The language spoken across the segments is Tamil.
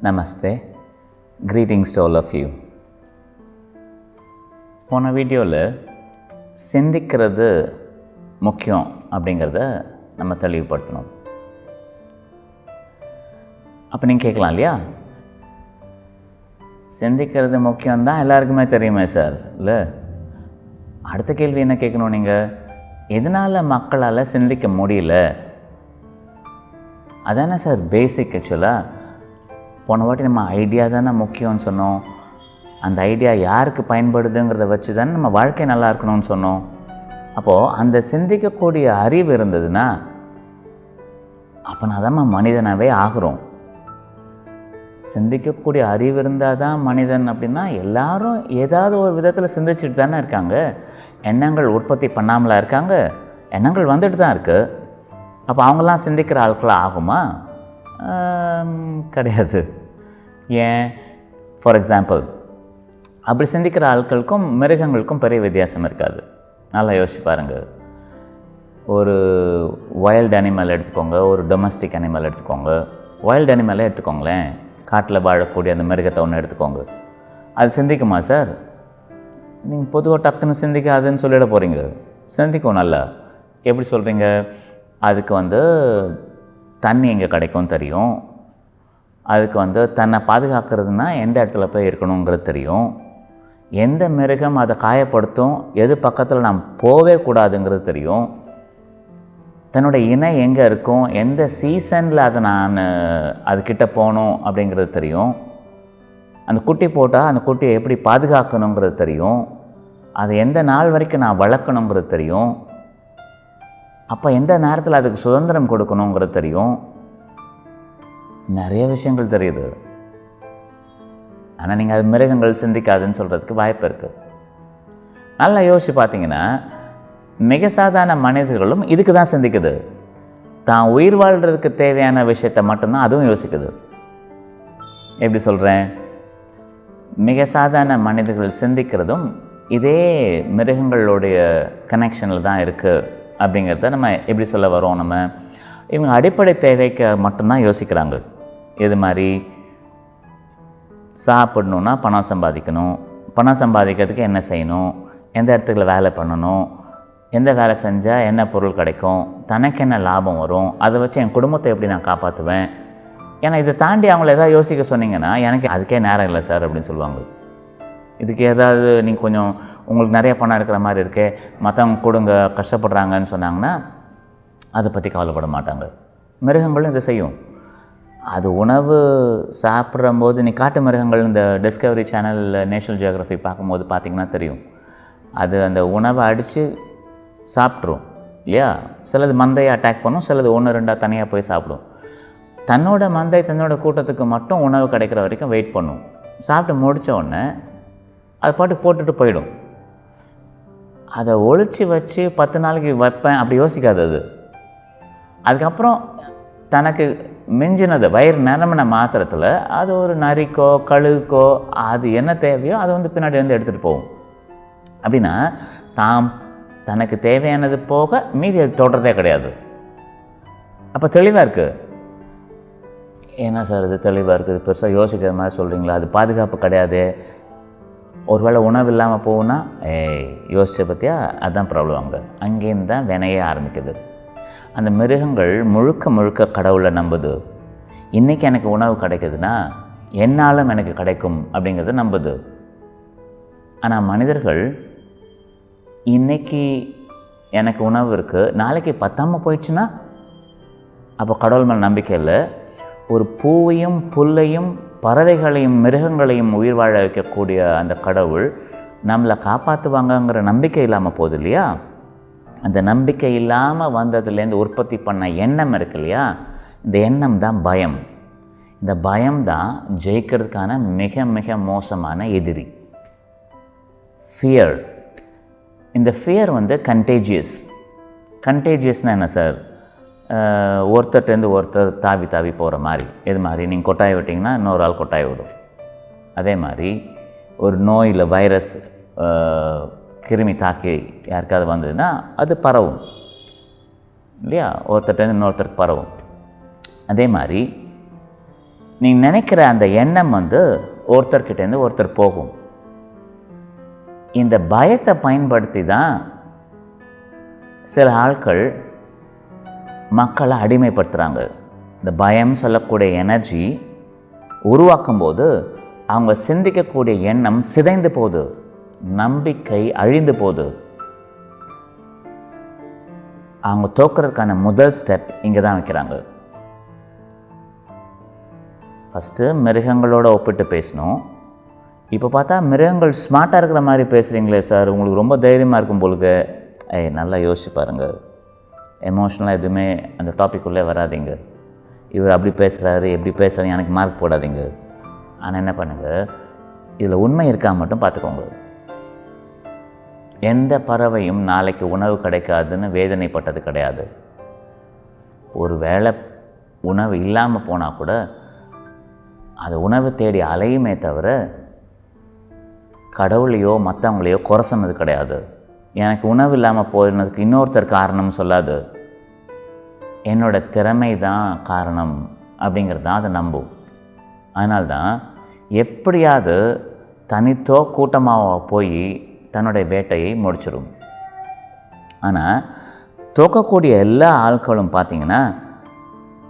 Namaste, greetings to all of you. போன வீடியோவில் சிந்திக்கிறது முக்கியம் அப்படிங்கிறத நம்ம தெளிவுபடுத்தணும். அப்போ நீங்கள் கேட்கலாம் இல்லையா, சிந்திக்கிறது முக்கியம்தான் எல்லாருக்குமே தெரியுமே சார். இல்லை, அடுத்த கேள்வி என்ன கேட்கணும், நீங்கள் எதனால் மக்களால் சிந்திக்க முடியல? அதானே சார் பேசிக். ஆக்சுவலாக போன வாட்டி நம்ம ஐடியா தானே முக்கியம்னு சொன்னோம். அந்த ஐடியா யாருக்கு பயன்படுதுங்கிறத வச்சு தானே நம்ம வாழ்க்கை நல்லா இருக்கணும்னு சொன்னோம். அப்போது அந்த சிந்திக்கக்கூடிய அறிவு இருந்ததுன்னா அப்போ நான் தான் மனிதனாகவே ஆகிறோம். சிந்திக்கக்கூடிய அறிவு இருந்தால் தான் மனிதன் அப்படின்னா எல்லாரும் ஏதாவது ஒரு விதத்தில் சிந்திச்சுட்டு தானே இருக்காங்க. எண்ணங்கள் உற்பத்தி பண்ணாமலாம் இருக்காங்க, எண்ணங்கள் வந்துட்டு தான் இருக்குது. அப்போ அவங்களாம் சிந்திக்கிற ஆட்களாக ஆகுமா? கிடையாது. ஏன்? ஃபார் எக்ஸாம்பிள், அப்படி சிந்திக்கிற ஆட்களுக்கும் மிருகங்களுக்கும் பெரிய வித்தியாசம் இருக்காது. நல்லா யோசிச்சு பாருங்கள். ஒரு வைல்டு அனிமல் எடுத்துக்கோங்க, ஒரு டொமஸ்டிக் அனிமல் எடுத்துக்கோங்க. வைல்டு அனிமலை எடுத்துக்கோங்களேன், காட்டில் வாழக்கூடிய அந்த மிருகத்தை ஒன்று எடுத்துக்கோங்க. அது சிந்திக்குமா சார்? நீங்கள் பொதுவாக டக்குன்னு சிந்திக்காதுன்னு சொல்லிட போகிறீங்க. சிந்திக்கும். நல்லா. எப்படி சொல்கிறீங்க? அதுக்கு தண்ணி எங்கே கிடைக்கும் தெரியும், அதுக்கு தன்னை பாதுகாக்கிறதுனா எந்த இடத்துல போய் இருக்கணுங்கிறது தெரியும், எந்த மிருகம் அதை காயப்படுத்தும், எது பக்கத்தில் நாம் போவே கூடாதுங்கிறது தெரியும், தன்னோட இணை எங்கே இருக்கும், எந்த சீசனில் அதை நான் அதுக்கிட்ட போகணும் அப்படிங்கிறது தெரியும், அந்த குட்டி போட்டால் அந்த குட்டியை எப்படி பாதுகாக்கணுங்கிறது தெரியும், அதை எந்த நாள் வரைக்கும் நான் வளர்க்கணுங்கிறது தெரியும், அப்போ எந்த நேரத்தில் அதுக்கு சுதந்திரம் கொடுக்கணுங்கிறது தெரியும். நிறைய விஷயங்கள் தெரியுது. ஆனால் நீங்கள் அது மிருகங்கள் சிந்திக்காதுன்னு சொல்கிறதுக்கு வாய்ப்பு இருக்குது. நல்லா யோசிச்சு பார்த்தீங்கன்னா மிக சாதாரண மனிதர்களும் இதுக்கு தான் சிந்திக்குது. தான் உயிர் வாழ்கிறதுக்கு தேவையான விஷயத்தை மட்டும்தான் அதுவும் யோசிக்குது. எப்படி சொல்கிறேன்? மிக சாதாரண மனிதர்கள் சிந்திக்கிறதும் இதே மிருகங்களுடைய கனெக்ஷனில் தான் இருக்குது அப்படிங்கிறத நம்ம எப்படி சொல்ல வரோம்? நம்ம இவங்க அடிப்படை தேவைக்கு மட்டும்தான் யோசிக்கிறாங்க. இது மாதிரி சாப்பிடணுன்னா பணம் சம்பாதிக்கணும், பணம் சம்பாதிக்கிறதுக்கு என்ன செய்யணும், எந்த இடத்துல வேலை பண்ணணும், எந்த வேலை செஞ்சால் என்ன பொருள் கிடைக்கும், தனக்கு என்ன லாபம் வரும், அதை வச்சு என் குடும்பத்தை எப்படி நான் காப்பாற்றுவேன். ஏன்னா இதை தாண்டி அவங்கள எதாவது யோசிக்க சொன்னீங்கன்னா எனக்கு அதுக்கே நேரம் இல்லை சார் அப்படின்னு சொல்லுவாங்க. இதுக்கு ஏதாவது நீங்கள் கொஞ்சம் உங்களுக்கு நிறைய பணம் இருக்கிற மாதிரி இருக்கே, மற்றவங்க கொடுங்க கஷ்டப்படுறாங்கன்னு சொன்னாங்கன்னா அதை பற்றி கவலைப்பட மாட்டாங்க. மிருகங்களும் இதை செய்யும். அது உணவு சாப்பிட்றம்போது நீ காட்டு மிருகங்கள் இந்த டிஸ்கவரி சேனலில் நேஷ்னல் ஜியோகிராஃபி பார்க்கும்போது பார்த்திங்கன்னா தெரியும். அது அந்த உணவை அடித்து சாப்பிட்ரும் இல்லையா. சிலது மந்தையை அட்டாக் பண்ணும், சிலது ஒன்று ரெண்டாக தனியாக போய் சாப்பிடும். தன்னோட மந்தை தன்னோட கூட்டத்துக்கு மட்டும் உணவு கிடைக்கிற வரைக்கும் வெயிட் பண்ணும். சாப்பிட்டு முடித்த உடனே அது பாட்டு போட்டுட்டு போயிடும். அதை ஒழிச்சு வச்சு 10 நாளைக்கு வைப்பேன் அப்படி யோசிக்காது அது. அதுக்கப்புறம் தனக்கு மிஞ்சினது வயிறு நிரம்பின மாத்திரத்தில் அது ஒரு நரிக்கோ கழுகுக்கோ அது என்ன தேவையோ அதை பின்னாடி எடுத்துகிட்டு போகும். அப்படின்னா தனக்கு தேவையானது போக மீதி அது தொடர்றதே கிடையாது. அப்போ தெளிவாக இருக்குது. என்ன சார் இது தெளிவாக இருக்குது, பெருசாக யோசிக்கிற மாதிரி சொல்கிறீங்களா? அது பாதுகாப்பு கிடையாது. ஒருவேளை உணவு இல்லாமல் போகுன்னா யோசிச்ச பற்றியா, அதுதான் ப்ராப்ளம். அங்கேருந்து தான் வினையே ஆரம்பிக்குது. அந்த மிருகங்கள் முழுக்க முழுக்க கடவுளை நம்புது. இன்றைக்கி எனக்கு உணவு கிடைக்குதுன்னா என்னாலும் எனக்கு கிடைக்கும் அப்படிங்கிறத நம்புது. ஆனால் மனிதர்கள் இன்றைக்கி எனக்கு உணவு இருக்குது, நாளைக்கு பத்தாமல் போயிடுச்சுன்னா அப்போ கடவுள் மேலே நம்பிக்கை இல்லை. ஒரு பூவையும் புல்லையும் பறவைகளையும் மிருகங்களையும் உயிர் வாழ வைக்கக்கூடிய அந்த கடவுள் நம்மளை காப்பாற்றுவாங்கங்கிற நம்பிக்கை இல்லாமல் போகுது இல்லையா. அந்த நம்பிக்கை இல்லாமல் வந்ததுலேருந்து உற்பத்தி பண்ண எண்ணம் இருக்கு இல்லையா, இந்த எண்ணம் தான் பயம். இந்த பயம்தான் ஜெயிக்கிறதுக்கான மிக மிக மோசமான எதிரி. ஃபியர். இந்த ஃபியர் கண்டேஜியஸ். கண்டேஜியஸ்னால் என்ன சார்? ஒருத்தர்கிட்டேருந்து ஒருத்தர் தாவி தாவி போகிற மாதிரி. இது மாதிரி நீங்கள் கொட்டாய் விட்டிங்கன்னா இன்னொரு ஆள் கொட்டாய் விடும். அதே மாதிரி ஒரு நோயில் வைரஸ் கிருமி தாக்கி யாருக்காவது வந்ததுன்னா அது பரவும் இல்லையா, ஒருத்தர்கிட்ட இன்னொருத்தருக்கு பரவும். அதே மாதிரி நீங்கள் நினைக்கிற அந்த எண்ணம் ஒருத்தர்கிட்டேருந்து ஒருத்தர் போகும். இந்த பயத்தை பயன்படுத்தி தான் சில ஆட்கள் மக்களை அடிமைப்படுத்துகிறாங்க. இந்த பயம் சொல்லக்கூடிய எனர்ஜி உருவாக்கும் போது அவங்க சிந்திக்கக்கூடிய எண்ணம் சிதைந்து போகுது, நம்பிக்கை அழிந்து போகுது. அவங்க தோக்கிறதுக்கான முதல் ஸ்டெப் இங்கே தான் வைக்கிறாங்க. ஃபஸ்ட்டு மிருகங்களோட ஒப்பிட்டு பேசணும். இப்போ பார்த்தா மிருகங்கள் ஸ்மார்ட்டாக இருக்கிற மாதிரி பேசுகிறீங்களே சார், உங்களுக்கு ரொம்ப தைரியமாக இருக்கும் போலுக்கு. நல்லா யோசிச்சு பாருங்கள். எமோஷ்னலாக எதுவுமே அந்த டாபிக்குள்ளே வராதிங்க. இவர் அப்படி பேசுகிறாரு, எப்படி பேசுகிறாரு, எனக்கு மார்க் போடாதீங்க. ஆனால் என்ன பண்ணுங்கள், இதில் உண்மை இருக்கா மட்டும் பார்த்துக்கோங்க. எந்த பறவையும் நாளைக்கு உணவு கிடைக்காதுன்னு வேதனைப்பட்டது கிடையாது. ஒரு வேளை உணவு இல்லாமல் போனால் கூட அது உணவு தேடி அலையுமே தவிர கடவுளையோ மற்றவங்களையோ குறை சொன்னது கிடையாது. எனக்கு உணவு இல்லாமல் போயிருந்ததுக்கு இன்னொருத்தர் காரணம் சொல்லாது, என்னோட திறமை தான் காரணம் அப்படிங்கிறது தான் அதை நம்பும். அதனால்தான் எப்படியாவது தனித்தோ கூட்டமாக போய் தன்னுடைய வேட்டையை முடிச்சிடும். ஆனால் தோக்கக்கூடிய எல்லா ஆட்களும் பார்த்திங்கன்னா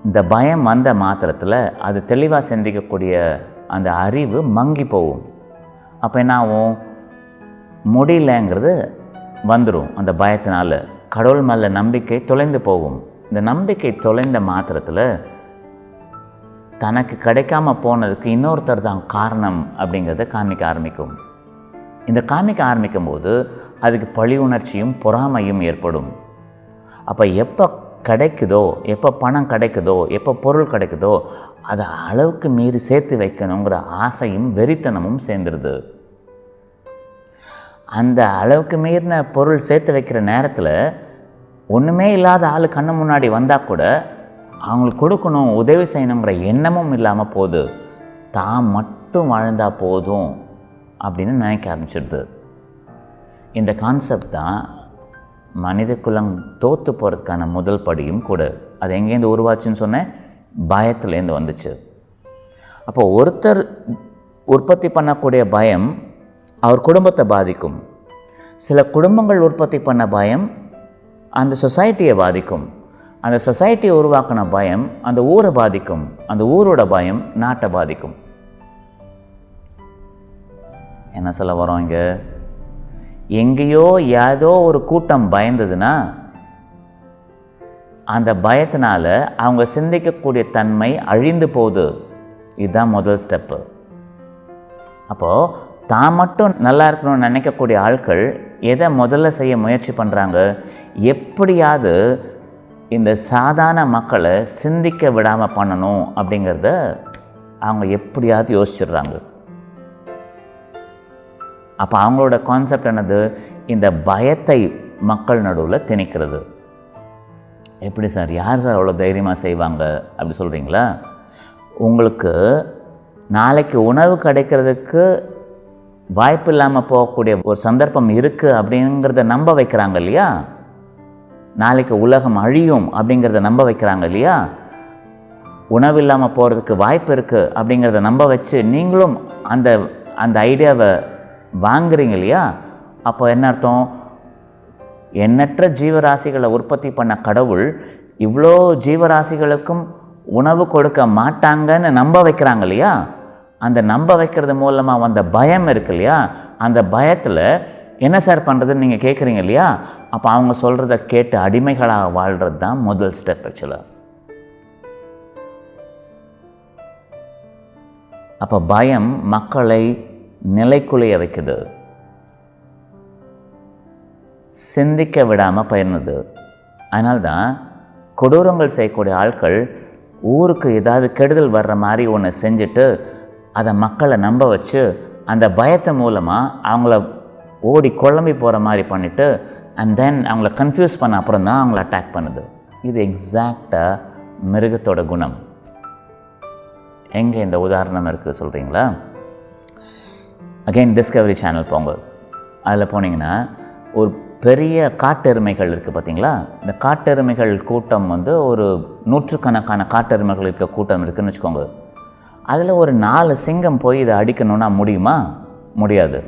இந்த பயம் வந்த மாத்திரத்தில் அது தெளிவாக சிந்திக்கக்கூடிய அந்த அறிவு மங்கி போகும். அப்போ என்ன ஆகும், முடியலங்கிறது வந்துடும். அந்த பயத்தினால கடவுள் மேலே நம்பிக்கை தொலைந்து போகும். இந்த நம்பிக்கை தொலைந்த மாத்திரத்தில் தனக்கு கிடைக்காம போனதுக்கு இன்னொருத்தர் தான் காரணம் அப்படிங்கிறத காமிக்க ஆரம்பிக்கும். இந்த காமிக்க ஆரம்பிக்கும் போது அதுக்கு பழி உணர்ச்சியும் பொறாமையும் ஏற்படும். அப்போ எப்போ கிடைக்குதோ, எப்போ பணம் கிடைக்குதோ, எப்போ பொருள் கிடைக்குதோ அதை அளவுக்கு மீறி சேர்த்து வைக்கணுங்கிற ஆசையும் வெறித்தனமும் சேர்ந்துருது. அந்த அளவுக்கு மீறின பொருள் சேர்த்து வைக்கிற நேரத்தில் ஒன்றுமே இல்லாத ஆள் கண்ணு முன்னாடி வந்தால் கூட அவங்களுக்கு கொடுக்கணும், உதவி செய்யணுங்கிற எண்ணமும் இல்லாமல் போகுது. தான் மட்டும் வாழ்ந்தால் போதும் அப்படின்னு நினைக்க ஆரம்பிச்சிடுது. இந்த கான்செப்ட் தான் மனித குலம் தோற்று போகிறதுக்கான முதல் படியும் கூட. அது எங்கேருந்து உருவாச்சுன்னு சொன்னேன், பயத்துலேருந்து வந்துச்சு. அப்போது ஒருத்தர் உற்பத்தி பண்ணக்கூடிய பயம் அவர் குடும்பத்தை பாதிக்கும். சில குடும்பங்கள் உற்பத்தி பண்ண பயம் அந்த சொசைட்டியை பாதிக்கும். அந்த சொசைட்டியை உருவாக்கின பயம் அந்த ஊரை பாதிக்கும். அந்த ஊரோட பயம் நாட்டை பாதிக்கும். என்ன சொல்ல வரோம் இங்கே, எங்கேயோ ஏதோ ஒரு கூட்டம் பயந்ததுன்னா அந்த பயத்தினால அவங்க சிந்திக்கக்கூடிய தன்மை அழிந்து போகுது. இதுதான் முதல் ஸ்டெப்பு. அப்போது தான் மட்டும் நல்லா இருக்கணும்னு நினைக்கக்கூடிய ஆட்கள் எதை முதல்ல செய்ய முயற்சி பண்ணுறாங்க, எப்படியாவது இந்த சாதாரண மக்களை சிந்திக்க விடாமல் பண்ணணும் அப்படிங்கிறத அவங்க எப்படியாவது யோசிச்சிடுறாங்க. அப்போ அவங்களோட கான்செப்ட் என்னது, இந்த பயத்தை மக்கள் நடுவில் திணிக்கிறது. எப்படி சார், யார் சார் அவ்வளோ தைரியமாக செய்வாங்க அப்படி சொல்கிறீங்களா? உங்களுக்கு நாளைக்கு உணவு கிடைக்கிறதுக்கு வாய்ப்பு இல்லாமல் போகக்கூடிய ஒரு சந்தர்ப்பம் இருக்குது அப்படிங்கிறத நம்ப வைக்கிறாங்க இல்லையா? நாளைக்கு உலகம் அழியும் அப்படிங்கிறத நம்ப வைக்கிறாங்க இல்லையா? உணவு இல்லாமல் போகிறதுக்கு வாய்ப்பு இருக்குது அப்படிங்கிறத நம்ப வச்சு நீங்களும் அந்த அந்த ஐடியாவை வாங்குறீங்க இல்லையா? அப்போ என்ன அர்த்தம், எண்ணற்ற ஜீவராசிகளை உற்பத்தி பண்ண கடவுள் இவ்வளோ ஜீவராசிகளுக்கும் உணவு கொடுக்க மாட்டாங்கன்னு நம்ப வைக்கிறாங்க இல்லையா? அந்த நம்ப வைக்கிறது மூலமாக வந்த பயம் இருக்கு இல்லையா? அந்த பயத்தில் என்ன சார் பண்ணுறதுன்னு நீங்கள் கேட்குறீங்க இல்லையா? அப்போ அவங்க சொல்கிறத கேட்டு அடிமைகளாக வாழ்கிறது தான் முதல் ஸ்டெப் ஆக்சுவலாக. அப்போ பயம் மக்களை நிலைக்குலைய வைக்குது, சிந்திக்க விடாமல் பயிர்னுது. அதனால்தான் கொடூரங்கள் செய்யக்கூடிய ஆட்கள் ஊருக்கு ஏதாவது கெடுதல் வர்ற மாதிரி ஒன்று செஞ்சுட்டு அதை மக்களை நம்ப வச்சு அந்த பயத்தை மூலமாக அவங்கள ஓடி குழம்பி போகிற மாதிரி பண்ணிவிட்டு அண்ட் தென் அவங்கள கன்ஃபியூஸ் பண்ண அப்புறம் தான் அவங்கள அட்டாக் பண்ணுது. இது எக்ஸாக்டாக மிருகத்தோட குணம். எங்கே இந்த உதாரணம் இருக்குது சொல்கிறீங்களா? அகெயின் டிஸ்கவரி சேனல் போங்க. அதில் போனீங்கன்னா ஒரு பெரிய காட்டெருமைகள் இருக்குது பார்த்தீங்களா? இந்த காட்டெருமைகள் கூட்டம் ஒரு நூற்றுக்கணக்கான காட்டெருமைகள் இருக்க கூட்டம் இருக்குதுன்னு வச்சுக்கோங்க. அதில் ஒரு 4 சிங்கம் போய் இதை அடிக்கணும்னா முடியுமா? முடியாது.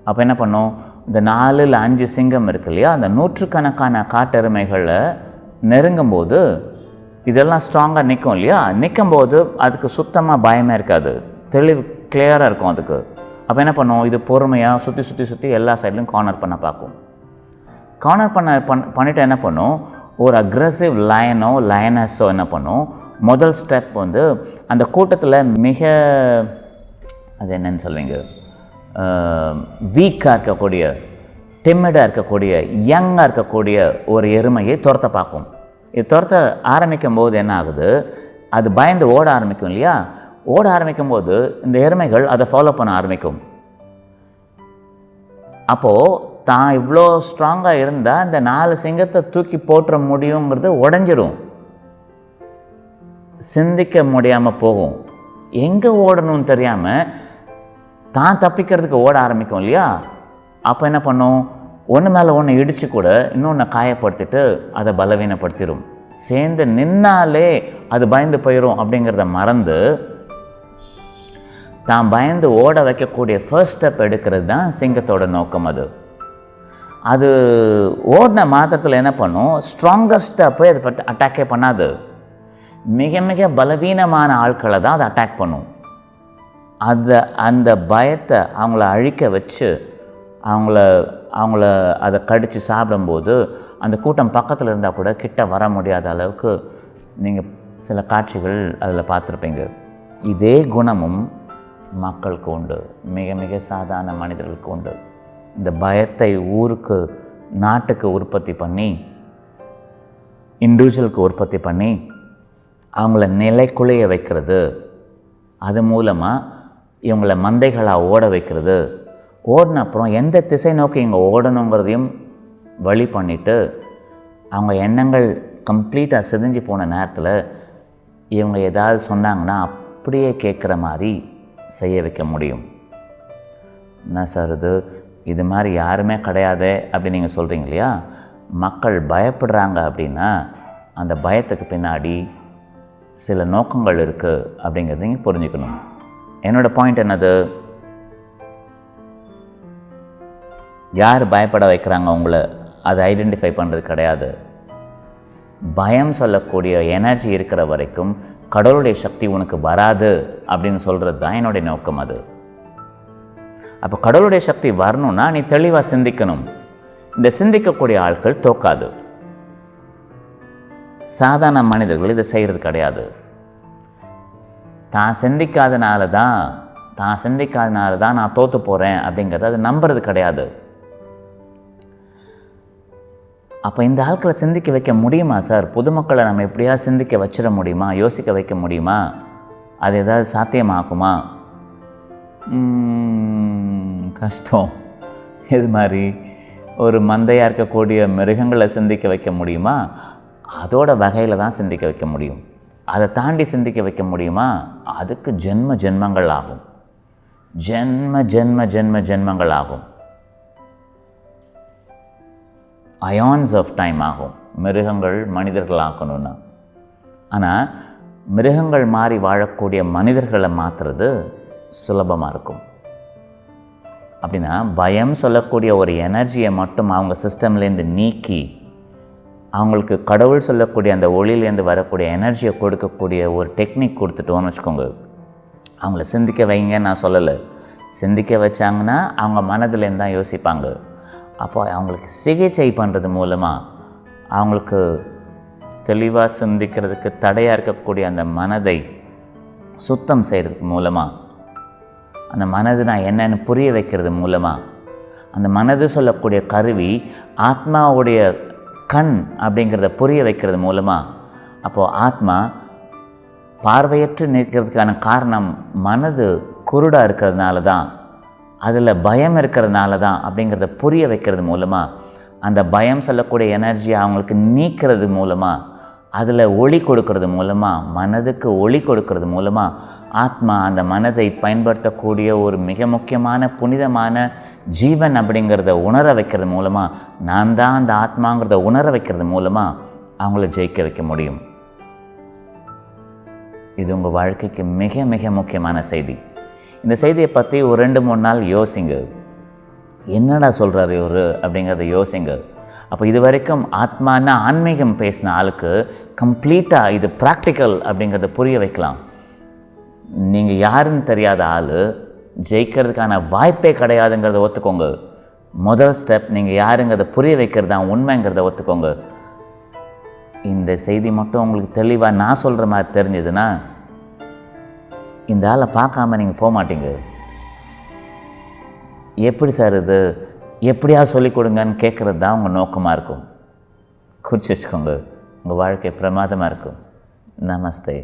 அப்போ என்ன பண்ணும், இந்த 4 இல்லை 5 சிங்கம் இருக்கு இல்லையா, அந்த நூற்றுக்கணக்கான காட்டெருமைகளை நெருங்கும்போது இதெல்லாம் ஸ்ட்ராங்காக நிற்கும் இல்லையா, நிற்கும்போது அதுக்கு சுத்தமாக பயமே இருக்காது, தெளிவு கிளியராக இருக்கும் அதுக்கு. அப்போ என்ன பண்ணும், இது பொறுமையாக சுற்றி எல்லா சைட்லையும் கார்னர் பண்ண பார்க்கும். கார்னர் பண்ணிவிட்டு என்ன பண்ணும், ஒரு அக்ரெசிவ் லயனோ லயனஸோ என்ன பண்ணும், முதல் ஸ்டெப் வந்து அந்த கூட்டத்தில் மிக அது என்னன்னு சொல்வீங்க, வீக்காக இருக்கக்கூடிய, டிமிடாக இருக்கக்கூடிய, யங்காக இருக்கக்கூடிய ஒரு எருமையை துரத்த பார்க்கும். இது துரத்த ஆரம்பிக்கும் போது என்ன ஆகுது, அது பயந்து ஓட ஆரம்பிக்கும் இல்லையா, ஓட ஆரம்பிக்கும் போது இந்த எருமைகள் அதை ஃபாலோ பண்ண ஆரம்பிக்கும். அப்போது தான் இவ்வளோ ஸ்ட்ராங்காக இருந்தால் இந்த 4 சிங்கத்தை தூக்கி போட்டுற முடியுங்கிறது உடஞ்சிரும், சிந்திக்க முடியாமல் போகும், எங்கே ஓடணும்னு தெரியாமல் தான் தப்பிக்கிறதுக்கு ஓட ஆரம்பிக்கும் இல்லையா. அப்போ என்ன பண்ணும், ஒன்று மேலே ஒன்று இடித்து கூட இன்னொன்று காயப்படுத்திட்டு அதை பலவீனப்படுத்திடும். சேர்ந்து நின்னாலே அது பயந்து போயிடும் அப்படிங்கிறத மறந்து தான் பயந்து ஓட வைக்கக்கூடிய ஃபர்ஸ்ட் ஸ்டெப் எடுக்கிறது தான் சிங்கத்தோட நோக்கம். அது ஓடின மாத்திரத்தில் என்ன பண்ணும், ஸ்ட்ராங்கஸ்ட்டாக போய் அதை பற்றி அட்டாக்கே பண்ணாது, மிக மிக பலவீனமான ஆட்களை தான் அதை அட்டாக் பண்ணும். அந்த பயத்தை அவங்கள அழிக்க வச்சு அவங்கள அதை கடித்து சாப்பிடும்போது அந்த கூட்டம் பக்கத்தில் இருந்தால் கூட கிட்ட வர முடியாத அளவுக்கு நீங்கள் சில காட்சிகள் அதில் பார்த்துருப்பீங்க. இதே குணமும் மக்களுக்கு உண்டு, மிக மிக சாதாரண மனிதர்களுக்கு உண்டு. இந்த பயத்தை ஊருக்கு நாட்டுக்கு உற்பத்தி பண்ணி, இண்டிவிஜுவலுக்கு உற்பத்தி பண்ணி அவங்கள நிலைக்குலைய வைக்கிறது, அது மூலமாக இவங்களை மந்தைகளாக ஓட வைக்கிறது, ஓடின அப்புறம் எந்த திசை நோக்கி இங்கே ஓடணுங்கிறதையும் வழி பண்ணிவிட்டு அவங்க எண்ணங்கள் கம்ப்ளீட்டாக சிதைஞ்சு போன நேரத்தில் இவங்க ஏதாவது சொன்னாங்கன்னா அப்படியே கேட்குற மாதிரி செய்ய வைக்க முடியும். என்ன சார் இது மாதிரி யாருமே கிடையாது அப்படி நீங்கள் சொல்கிறீங்க இல்லையா, மக்கள் பயப்படுறாங்க அப்படின்னா அந்த பயத்துக்கு பின்னாடி சில நோக்கங்கள் இருக்குது அப்படிங்கிறத நீங்கள் புரிஞ்சுக்கணும். என்னோடய பாயிண்ட் என்னது, யார் பயப்பட வைக்கிறாங்க உங்களை, அதை ஐடென்டிஃபை பண்ணுறது கிடையாது. பயம் சொல்லக்கூடிய எனர்ஜி இருக்கிற வரைக்கும் கடவுளுடைய சக்தி உனக்கு வராது அப்படின்னு சொல்கிறது தான் என்னுடைய நோக்கம். அப்போ கடவுளுடைய சக்தி வரணும்னா நீ தெளிவாக சிந்திக்கணும். இந்த சிந்திக்கக்கூடிய ஆட்கள் தோக்காது, சாதாரண மனிதர்கள் இதை செய்கிறது கிடையாது. தான் சிந்திக்காதனால தான் நான் தோற்று போகிறேன் அப்படிங்கிறத அதை நம்புறது கிடையாது. அப்போ இந்த ஆட்களை சிந்திக்க வைக்க முடியுமா சார்? பொதுமக்களை நம்ம எப்படியாவது சிந்திக்க வச்சிட முடியுமா, யோசிக்க வைக்க முடியுமா, அது ஏதாவது சாத்தியமாகுமா? கஷ்டம். இது மாதிரி ஒரு மந்தையாக இருக்கக்கூடிய மிருகங்களை சிந்திக்க வைக்க முடியுமா? அதோட வகையில் தான் சிந்திக்க வைக்க முடியும். அதை தாண்டி சிந்திக்க வைக்க முடியுமா? அதுக்கு ஜென்மங்கள் ஆகும், ஜென்மங்கள் ஆகும், அயான்ஸ் ஆஃப் டைம் ஆகும் மிருகங்கள் மனிதர்கள் ஆக்கணும்னா. ஆனால் மிருகங்கள் மாறி வாழக்கூடிய மனிதர்களை மாற்றுறது சுலபமாக இருக்கும். அப்படின்னா பயம் சொல்லக்கூடிய ஒரு எனர்ஜியை மட்டும் அவங்க சிஸ்டம்லேருந்து நீக்கி அவங்களுக்கு கடவுள் சொல்லக்கூடிய அந்த ஒளியிலேருந்து வரக்கூடிய எனர்ஜியை கொடுக்கக்கூடிய ஒரு டெக்னிக் கொடுத்துட்டோன்னு வச்சுக்கோங்க. அவங்கள சிந்திக்க வைங்க நான் சொல்லலை, சிந்திக்க வச்சாங்கன்னா அவங்க மனதிலேருந்து தான் யோசிப்பாங்க. அப்போ அவங்களுக்கு சிகிச்சை பண்ணுறது மூலமாக அவங்களுக்கு தெளிவாக சிந்திக்கிறதுக்கு தடையாக இருக்கக்கூடிய அந்த மனதை சுத்தம் செய்கிறதுக்கு மூலமாக, அந்த மனது நான் என்னென்னு புரிய வைக்கிறது மூலமாக, அந்த மனது சொல்லக்கூடிய கருவி ஆத்மாவுடைய கண் அப்படிங்கிறத புரிய வைக்கிறது மூலமாக, அப்போது ஆத்மா பார்வையற்று நிற்கிறதுக்கான காரணம் மனது குருடாக இருக்கிறதுனால தான், அதில் பயம் இருக்கிறதுனால தான் அப்படிங்கிறத புரிய வைக்கிறது மூலமாக, அந்த பயம் சொல்லக்கூடிய எனர்ஜியை அவங்களுக்கு நீக்கிறது மூலமாக, அதில் ஒளி கொடுக்கறது மூலமாக, மனதுக்கு ஒளி கொடுக்கறது மூலமாக ஆத்மா அந்த மனதை பயன்படுத்தக்கூடிய ஒரு மிக முக்கியமான புனிதமான ஜீவன் அப்படிங்கிறத உணர வைக்கிறது மூலமாக, நான் தான் அந்த ஆத்மாங்கிறத உணர வைக்கிறது மூலமாக அவங்கள ஜெயிக்க வைக்க முடியும். இது உங்கள் வாழ்க்கைக்கு மிக மிக முக்கியமான செய்தி. இந்த செய்தியை பற்றி ஒரு 2-3 நாள் யோசிங்க. என்னடா சொல்கிறாரு இவர் அப்படிங்கிறத யோசிங்க. அப்போ இது வரைக்கும் ஆத்மானா ஆன்மீகம் பேசின ஆளுக்கு கம்ப்ளீட்டாக இது ப்ராக்டிக்கல் அப்படிங்கிறத புரிய வைக்கலாம். நீங்கள் யாருன்னு தெரியாத ஆள் ஜெயிக்கிறதுக்கான வாய்ப்பே கிடையாதுங்கிறத ஒத்துக்கோங்க. முதல் ஸ்டெப் நீங்கள் யாருங்கிறத புரிய வைக்கிறது தான் உண்மைங்கிறத ஒத்துக்கோங்க. இந்த செய்தி மட்டும் உங்களுக்கு தெளிவாக நான் சொல்கிற மாதிரி தெரிஞ்சதுன்னா இந்த ஆளை பார்க்காம நீங்கள் போக மாட்டீங்க. எப்படி சார் இது, எப்படியா சொல்லிக் கொடுங்கன்னு கேட்குறது தான் உங்கள் நோக்கமாக இருக்கும். குறித்து வச்சுக்கோங்க, உங்கள் வாழ்க்கை பிரமாதமாக இருக்கும். நமஸ்தே.